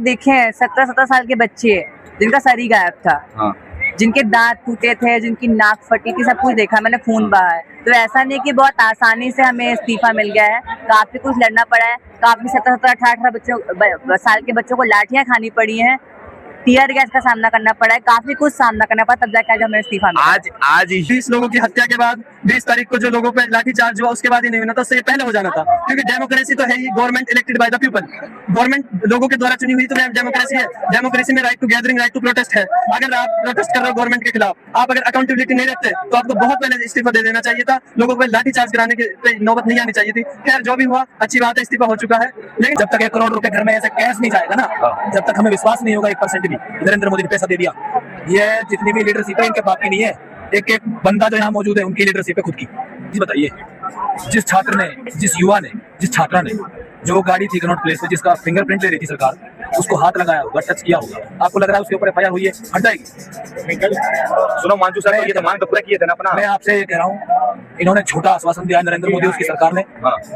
देखे 17-17 साल के बच्चे जिनका सर ही गायब था। हाँ। जिनके दांत टूटे थे, जिनकी नाक फटी थी, सब कुछ देखा मैंने, खून बहा है। तो ऐसा नहीं कि बहुत आसानी से हमें इस्तीफा मिल गया है, काफी कुछ लड़ना पड़ा है, काफी 17-17 18 साल के बच्चों को लाठियां खानी पड़ी हैं, टीयर गैस का सामना करना पड़ा है, काफी कुछ सामना करना पड़ा, तब जाके आज हमें इस्तीफा मिला। आज 20 लोगों की हत्या के बाद 20 तारीख को जो लोगों पे लाठीचार्ज हुआ उसके बाद ही नहीं होना था, उससे पहले हो जाना था, क्योंकि डेमोक्रेसी तो है ही, government elected by the people, government लोगों के द्वारा चुनी हुई तो डेमोक्रेसी है। डेमोक्रेसी में right to gathering, right to protest है। अगर आप प्रोटेस्ट कर रहे हो गवर्नमेंट के खिलाफ, आप अगर अकाउंटेबिलिटी नहीं रखते तो आपको बहुत पहले इस्तीफा दे देना चाहिए था, लोगों को लाठीचार्ज कराने की नौबत नहीं आनी चाहिए थी। खैर जो भी हुआ अच्छी बात है, इस्तीफा हो चुका है, लेकिन जब तक 1 करोड़ रुपए घर में ऐसे कैश नहीं जाएगा ना, जब तक हमें विश्वास नहीं होगा 1% भी नरेंद्र मोदी ने पैसा दे दिया। ये जितनी भी लीडरशिप है इनके बाप की नहीं है, एक एक बंदा जो यहाँ मौजूद है उनकी लीडरशिप है खुद की। बताइए, जिस छात्र ने, जिस युवा ने, जिस छात्रा ने जो गाड़ी थी कनॉट प्लेस पे जिसका फिंगरप्रिंट ले रही थी सरकार, उसको हाथ लगाया होगा, टच किया होगा, आपको लग रहा है उसके ऊपर एफआईआर हुई है, हट जाएगी? सुनो मांझू सर, ये तो मांग तो पूरा किए थे ना अपना। मैं आपसे ये कह रहा हूँ, इन्होंने छोटा आश्वासन दिया नरेंद्र मोदी उसकी सरकार ने,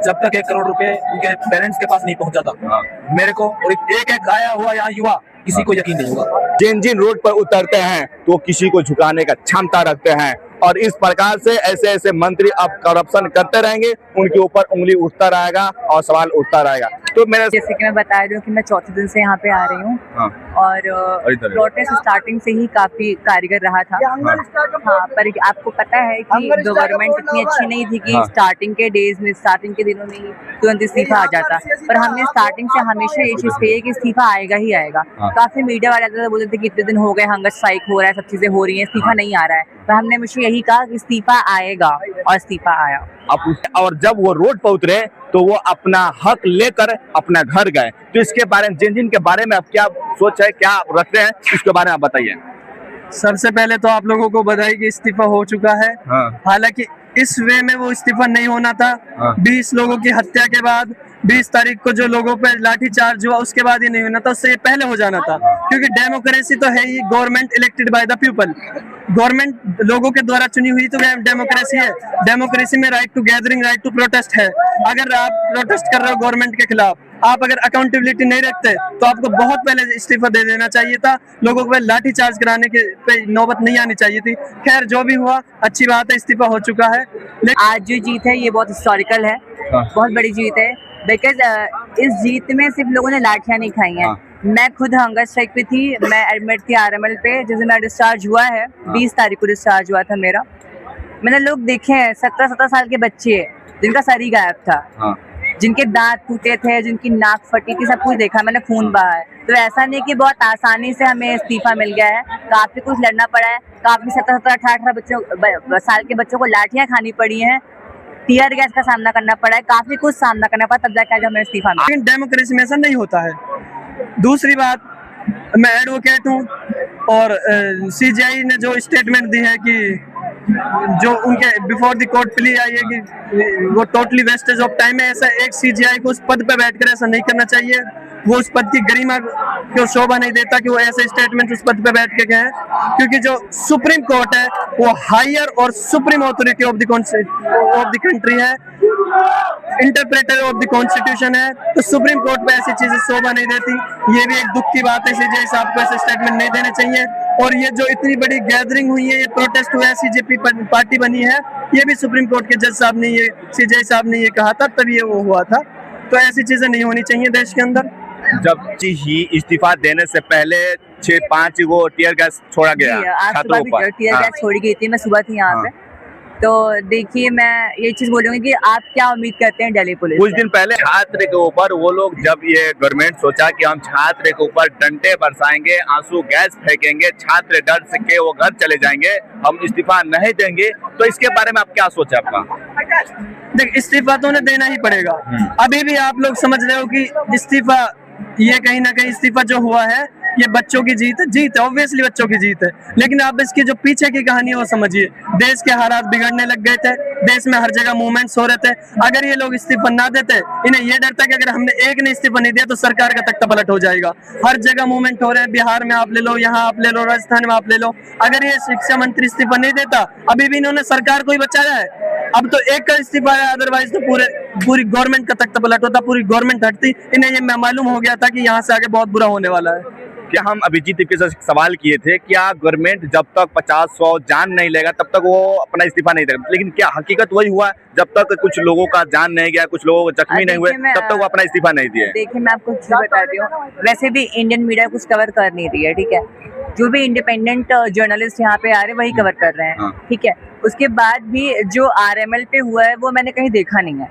जब तक 1 करोड़ रुपए उनके पेरेंट्स के पास नहीं पहुंच जाता, मेरे को और एक आया हुआ यहाँ युवा किसी को यकीन नहीं होगा। जिन जिन रोड पर उतरते हैं तो किसी को झुकाने का क्षमता रखते हैं, और इस प्रकार से ऐसे ऐसे मंत्री अब करप्शन करते रहेंगे, उनके ऊपर उंगली उठता रहेगा और सवाल उठता रहेगा। तो मेरा जैसे कि मैं बता रही हूँ कि मैं चौथे दिन से यहाँ पे आ रही हूँ, और प्रोटेस्ट स्टार्टिंग से ही काफी कारगर रहा था। हाँ, पर आपको पता है कि गवर्नमेंट इतनी अच्छी नहीं थी कि स्टार्टिंग के डेज में, स्टार्टिंग के दिनों में ही तुरंत इस्तीफा आ जाता, पर हमने स्टार्टिंग से हमेशा ये चीज कही है कि इस्तीफा आएगा ही आएगा। काफी मीडिया वाले बोलते थे कि इतने दिन हो गए, हंगर स्ट्राइक हो रहा है, सब चीजें हो रही है, इस्तीफा नहीं आ रहा है, तो हमने मुझे यही कहा कि इस्तीफा आएगा, और इस्तीफा आया। और जब वो रोड पर उतरे तो वो अपना हक लेकर अपना घर गए। तो इसके बारे में, जिन जिन के बारे में आप क्या सोच है, क्या रखते हैं, इसके बारे में आप बताइए। सबसे पहले तो आप लोगों को बधाई कि इस्तीफा हो चुका है। हालांकि इस वे में वो इस्तीफा नहीं होना था। 20 लोगों की हत्या के बाद 20 तारीख को जो लोगों पे लाठीचार्ज हुआ उसके बाद ही नहीं होना था, उससे पहले हो जाना था, क्योंकि डेमोक्रेसी तो है ही, government elected by the people, government लोगों के द्वारा चुनी हुई तो डेमोक्रेसी है। डेमोक्रेसी में right to gathering, right to protest है। अगर आप प्रोटेस्ट कर रहे हो गवर्नमेंट के खिलाफ, आप अगर अकाउंटेबिलिटी नहीं रखते तो आपको बहुत पहले इस्तीफा दे देना चाहिए था, लोगों को लाठीचार्ज कराने के पे नौबत नहीं आनी चाहिए थी। खैर जो भी हुआ अच्छी बात है, इस्तीफा हो चुका है। आज जो जीत है ये बहुत हिस्टोरिकल है, बहुत बड़ी जीत है, बिकॉज इस जीत में सिर्फ लोगों ने लाठियां नहीं खाई हैं। मैं खुद हंगर स्ट्राइक पे थी, मैं एडमिट थी आरएमएल पे, जिस दिन मेरा डिस्चार्ज हुआ है, 20 तारीख को डिस्चार्ज हुआ था मेरा। मैंने लोग देखे हैं 17-17 साल के बच्चे जिनका सर ही गायब था, जिनके दांत टूटे थे, जिनकी नाक फटी थी, सब कुछ देखा मैंने, खून बहा है। तो ऐसा नहीं कि बहुत आसानी से हमें इस्तीफा मिल गया है, काफी कुछ लड़ना पड़ा है, काफी 17-17 18 साल के बच्चों को लाठियां खानी पड़ी हैं, टीयर गैस का सामना करना पड़ा है, काफी कुछ सामना करना पड़ा, तब जाके आज हमें इस्तीफा मिला। लेकिन डेमोक्रेसी में ऐसा नहीं होता है। दूसरी बात, मैं एडवोकेट हूँ, और सीजीआई ने जो स्टेटमेंट दी है कि जो उनके बिफोर द कोर्ट प्ली आई है कि वो टोटली वेस्टेज ऑफ टाइम है, ऐसा एक सीजीआई को उस पद पे बैठकर ऐसा नहीं करना चाहिए। वो उस पद की गरिमा को शोभा नहीं देता कि वो ऐसे स्टेटमेंट उस पद पे बैठ के गए, क्योंकि जो सुप्रीम कोर्ट है वो हायर और supreme authority of the country है, इंटरप्रेटर ऑफ द कॉन्स्टिट्यूशन है, तो सुप्रीम कोर्ट पे ऐसी चीजें शोभा नहीं देती। ये भी एक दुख की बात है, सीजीआई साहब को ऐसे स्टेटमेंट नहीं देने चाहिए। और ये जो इतनी बड़ी गैदरिंग हुई है, ये प्रोटेस्ट हुआ है, सीजेपी पार्टी बनी है, ये भी सुप्रीम कोर्ट के जज साहब ने, ये सीजीआई साहब ने ये कहा था, तब ये वो हुआ था। तो ऐसी चीजें नहीं होनी चाहिए देश के अंदर। जब ही इस्तीफा देने से पहले 6-5 वो टीयर गैस छोड़ा गया छात्रों पर, टीयर गैस छोड़ी गई थी, मैं सुबह थी यहाँ पे। तो देखिए, मैं ये चीज बोलूंगी कि आप क्या उम्मीद करते हैं दिल्ली पुलिस? कुछ दिन पहले छात्र के ऊपर वो लोग, जब ये गवर्नमेंट सोचा कि हम छात्र के ऊपर डंडे बरसाएंगे, आंसू गैस फेंकेंगे, छात्र डर से के वो घर चले जाएंगे, हम इस्तीफा नहीं देंगे, तो इसके बारे में आप क्या सोचा आपका? देख, इस्तीफा तो उन्हें देना ही पड़ेगा। अभी भी आप लोग समझ रहे हो कि इस्तीफा, ये कहीं ना कहीं इस्तीफा जो हुआ है ये बच्चों की जीत है, ऑब्वियसली बच्चों की जीत है। लेकिन आप इसकी जो पीछे की कहानी है वो समझिए। देश के हालात बिगड़ने लग गए थे, देश में हर जगह मूवमेंट्स हो रहे थे। अगर ये लोग इस्तीफा ना देते, इन्हें ये डर था कि अगर हमने एक ने इस्तीफा नहीं दिया तो सरकार का तख्ता पलट हो जाएगा। हर जगह मूवमेंट हो रहे हैं, बिहार में आप ले लो, यहाँ आप ले लो, राजस्थान में आप ले लो। अगर ये शिक्षा मंत्री इस्तीफा नहीं देता, अभी भी इन्होंने सरकार को ही बचाया है। अब तो एक का इस्तीफा है, अदरवाइज तो पूरी गवर्नमेंट का तख्ता पलट होता, पूरी गवर्नमेंट हटती। इन्हें ये मालूम हो गया था कि यहाँ से आगे बहुत बुरा होने वाला है। क्या हम अभिजीत के से सवाल किए थे, क्या गवर्नमेंट जब तक 50-100 जान नहीं लेगा तब तक वो अपना इस्तीफा नहीं देगा, लेकिन क्या हकीकत वही हुआ? जब तक कुछ लोगों का जान नहीं गया, कुछ लोगों को जख्मी नहीं हुए, तब तक वो अपना इस्तीफा नहीं दिए। देखिए मैं आपको चीज बताती हूँ, वैसे भी इंडियन मीडिया कुछ कवर कर नहीं रही है, ठीक है। जो भी इंडिपेंडेंट जर्नलिस्ट यहाँ पे आ रहे हैं वही कवर कर रहे हैं, ठीक है। उसके बाद भी जो RML पे हुआ है वो मैंने कहीं देखा नहीं है,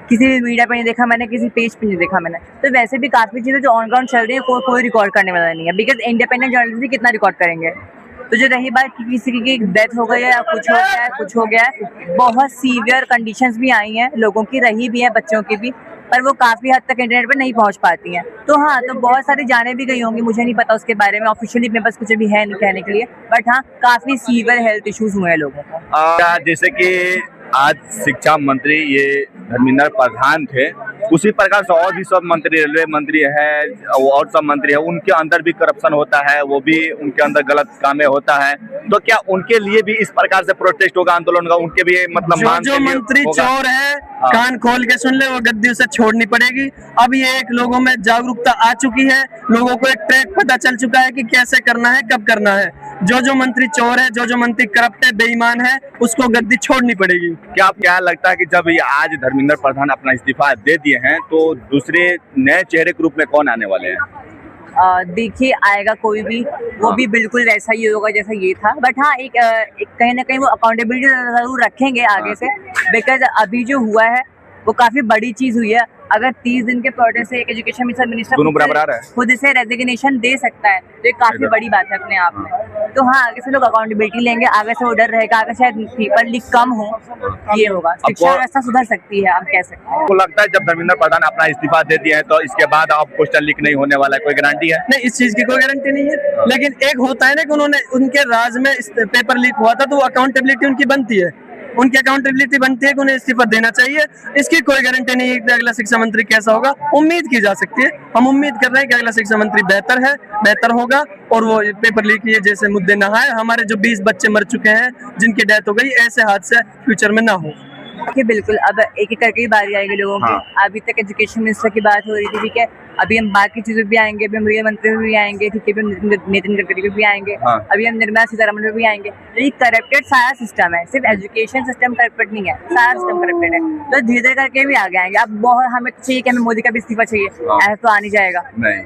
किसी भी मीडिया पे नहीं देखा मैंने, किसी पेज पे नहीं देखा मैंने। तो वैसे भी काफी चीजें जो ऑन ग्राउंड चल रही है कोई रिकॉर्ड करने वाला नहीं है, बिकॉज इंडिपेंडेंट जर्नलिस्ट भी कितना रिकॉर्ड करेंगे। तो जो रही बात कि किसी की डेथ हो गई है या कुछ हो गया है, बहुत सीवियर कंडीशंस भी आई हैं लोगों की, रही भी है बच्चों की भी, पर वो काफी हद तक इंटरनेट पर नहीं पहुंच पाती हैं। तो हाँ, तो बहुत सारी जाने भी गई होंगी, मुझे नहीं पता उसके बारे में, ऑफिशियली मेरे पास कुछ भी है नहीं कहने के लिए, बट हाँ काफी सीवियर हेल्थ इश्यूज हुए हैं लोगों को। जैसे कि आज शिक्षा मंत्री ये धर्मेंद्र प्रधान थे, उसी प्रकार से और भी सब मंत्री, रेलवे मंत्री है और सब मंत्री है, उनके अंदर भी करप्शन होता है, वो भी उनके अंदर गलत कामें होता है। तो क्या उनके लिए भी इस प्रकार से प्रोटेस्ट होगा, आंदोलन होगा? उनके भी मतलब जो मंत्री चोर है, कान खोल के सुन ले, वो गद्दी उसे छोड़नी पड़ेगी। अब ये एक लोगों में जागरूकता आ चुकी है, लोगों को एक ट्रैक पता चल चुका है कि कैसे करना है, कब करना है। जो मंत्री चोर है, जो मंत्री करप्ट है, बेईमान है, उसको गद्दी छोड़नी पड़ेगी। क्या लगता है कि जब ये आज धर्मेंद्र प्रधान अपना इस्तीफा दे दिए हैं तो दूसरे नए चेहरे के रूप में कौन आने वाले हैं? देखिए आएगा कोई भी, वो भी बिल्कुल वैसा ही होगा जैसा ये था, बट हाँ एक कहीं ना कहीं वो अकाउंटेबिलिटी जरूर रखेंगे आगे से, बिकॉज अभी जो हुआ है वो काफी बड़ी चीज हुई है। अगर 30 दिन के प्रोटेस्ट से एक एजुकेशन मिनिस्टर खुद से रेजिग्नेशन दे सकता है तो ये काफी बड़ी बात है अपने आप में। तो हाँ, आगे से लोग अकाउंटेबिलिटी लेंगे, आगे से वो डर रहेगा, आगे शायद पेपर लीक कम हो, ये होगा, शिक्षा व्यवस्था सुधर सकती है, आप कह सकते हैं। आपको लगता है जब धर्मेंद्र प्रधान अपना इस्तीफा दे दिया है तो इसके बाद अब क्वेश्चन लीक नहीं होने वाला है, कोई गारंटी है? नहीं, इस चीज की कोई गारंटी नहीं है, लेकिन एक होता है ना कि उन्होंने उनके राज में पेपर लीक हुआ था तो वो अकाउंटेबिलिटी उनकी बनती है, उनकी अकाउंटेबिलिटी बनती है कि उन्हें इस्तीफा देना चाहिए। इसकी कोई गारंटी नहीं है कि अगला शिक्षा मंत्री कैसा होगा, उम्मीद की जा सकती है। हम उम्मीद कर रहे हैं कि अगला शिक्षा मंत्री बेहतर होगा और वो पेपर लीक ये जैसे मुद्दे ना आए, हमारे जो 20 बच्चे मर चुके हैं जिनकी डेथ हो गई, ऐसे हादसे फ्यूचर में ना हो। बिल्कुल, अब एक एक करके ही बारी आएगी लोगों की। अभी तक एजुकेशन मिनिस्टर की बात हो रही थी, ठीक है, अभी हम बाकी चीजों भी आएंगे, अभी हम रेल मंत्री भी आएंगे, ठीक है, नितिन गडकरी भी आएंगे, अभी हम निर्मला सीतारमण भी आएंगे। ये करप्टेड सारा सिस्टम है, सिर्फ एजुकेशन सिस्टम करप्टेड नहीं है, सारा सिस्टम करप्टेड है। तो धीरे धीरे करके भी आगे आएंगे। अब बहुत हमें तो चाहिए कि हमें मोदी का भी इस्तीफा चाहिए, ऐसा तो आ नहीं जाएगा, नहीं,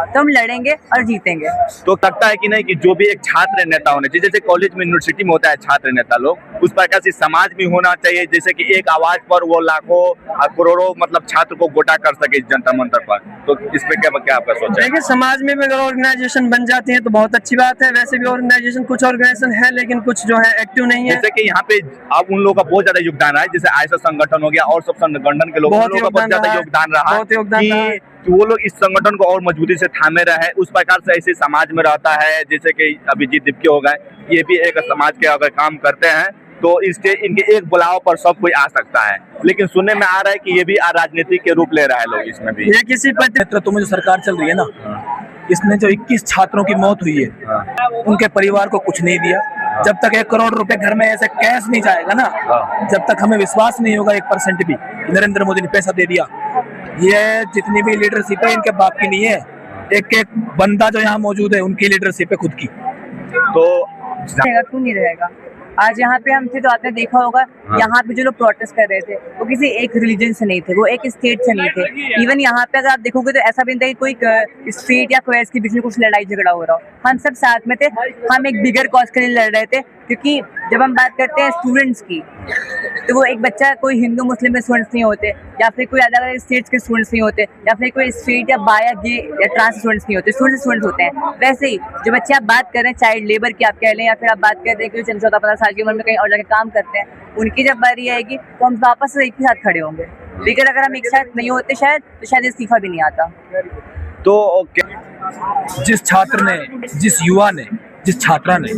तो हम लड़ेंगे और जीतेंगे। तो लगता है कि नहीं कि जो भी एक छात्र नेता होने चाहिए, जैसे कॉलेज में यूनिवर्सिटी में होता है छात्र नेता लोग, उस प्रकार से समाज में होना चाहिए, जैसे कि एक आवाज पर वो लाखों करोड़ों मतलब छात्र को गोटा कर सके जंतर मंतर पर। तो इस पे क्या आपका सोच है? देखिए, समाज में अगर ऑर्गेनाइजेशन बन जाती है तो बहुत अच्छी बात है। वैसे भी ऑर्गेनाइजेशन, कुछ ऑर्गेनाइजेशन है लेकिन कुछ जो है एक्टिव नहीं है। जैसे कि यहाँ पे अब उन लोगों का बहुत ज्यादा योगदान रहा है, जैसे आयसा संगठन हो गया और सब संगठन के लोगों का बहुत ज्यादा योगदान रहा है कि वो लोग इस संगठन को और मजबूती से थामे रहे। उस प्रकार से ऐसे समाज में रहता है, जैसे कि अभिजीत दीपके हो गए, ये भी एक समाज के अगर काम करते हैं तो इसके इनके एक बुलाव पर सब कोई आ सकता है। लेकिन सुनने में आ रहा है कि ये भी राजनीति के रूप ले रहा है लोग इसमें भी। ये किसी पर नेतृत्व में जो सरकार चल रही है ना, इसमें जो 21 छात्रों की मौत हुई है, उनके परिवार को कुछ नहीं दिया। जब तक 1 करोड़ रुपए घर में ऐसे कैश नहीं जाएगा ना, जब तक हमें विश्वास नहीं होगा 1% भी नरेंद्र मोदी ने पैसा दे दिया। ये जितनी भी लीडरशिप है इनके बाप की नहीं है, एक एक बंदा जो यहाँ मौजूद है उनकी लीडरशिप है खुद की। तो क्यों नहीं रहेगा? आज यहाँ पे हम थे तो आपने देखा होगा, यहाँ पे जो लोग प्रोटेस्ट कर रहे थे वो किसी एक रिलीजन से नहीं थे, वो एक स्टेट से नहीं थे। इवन यहाँ पे अगर आप देखोगे तो ऐसा भी नहीं था कि कोई स्टेट या क्वेस्ट के बीच में कुछ लड़ाई झगड़ा हो रहा हो। हम सब साथ में थे, हम एक बिगर कॉज के लिए लड़ रहे थे। क्योंकि जब हम बात करते हैं स्टूडेंट्स की, तो वो एक बच्चा कोई हिंदू मुस्लिम में स्टूडेंट्स नहीं होते, या फिर कोई अलग अलग स्टेट्स के स्टूडेंट्स नहीं होते, या फिर कोई स्ट्रेट या बाय या गे या ट्रांस स्टूडेंट्स नहीं होते, स्टूडेंट्स होते हैं। वैसे ही जो बच्चे आप बात कर रहे हैं चाइल्ड लेबर की आप कह लें, या फिर आप बात कर रहे हैं कि 14-15 साल की उम्र में कहीं और जाके काम करते हैं, उनकी जब बारी आएगी तो हम वापस एक ही साथ खड़े होंगे। लेकिन अगर हम एक साथ नहीं होते तो शायद इस्तीफा भी नहीं आता। तो जिस छात्र ने, जिस युवा ने, जिस छात्रा ने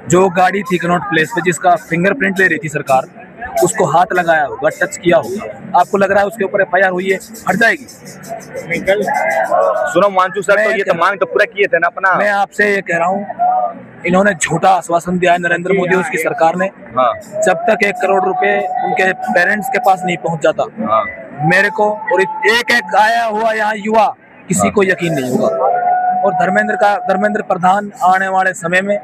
जो गाड़ी थी कनॉट प्लेस पे जिसका फिंगरप्रिंट ले रही थी सरकार, उसको हाथ लगाया होगा, टच किया होगा, आपको लग रहा है उसके ऊपर FIR हुई है, हट जाएगी? सुनो मानचू सर, तो ये तो मांग तो पूरा किए थे ना अपना। मैं आपसे ये कह रहा हूँ इन्होंने झूठा आश्वासन दिया है नरेंद्र मोदी और उसकी सरकार ने। हाँ जब तक 1 करोड़ रुपए उनके पेरेंट्स के पास नहीं पहुंच जाता, हाँ मेरे को और एक एक आया हुआ यहाँ युवा किसी को यकीन नहीं होगा। और धर्मेंद्र प्रधान आने वाले समय में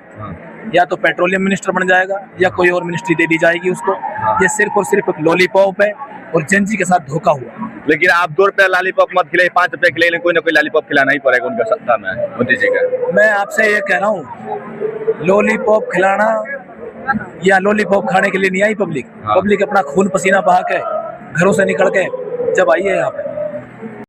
या तो पेट्रोलियम मिनिस्टर बन जाएगा या कोई और मिनिस्ट्री दे दी जाएगी उसको। ये सिर्फ और सिर्फ एक लॉलीपॉप है और जनजी के साथ धोखा हुआ। लेकिन आप 2 रुपए लॉलीपॉप मत खिलाइए, 5 रुपए खिलाइए, कोई ना कोई लॉलीपॉप खिलाना ही पड़ेगा उनका सत्ता में मोदी जी का। मैं आपसे ये कह रहा हूँ, लॉलीपॉप खिलाना या लॉलीपॉप खाने के लिए नहीं आई पब्लिक। पब्लिक अपना खून पसीना बहा के घरों से निकल के जब आई है यहाँ पे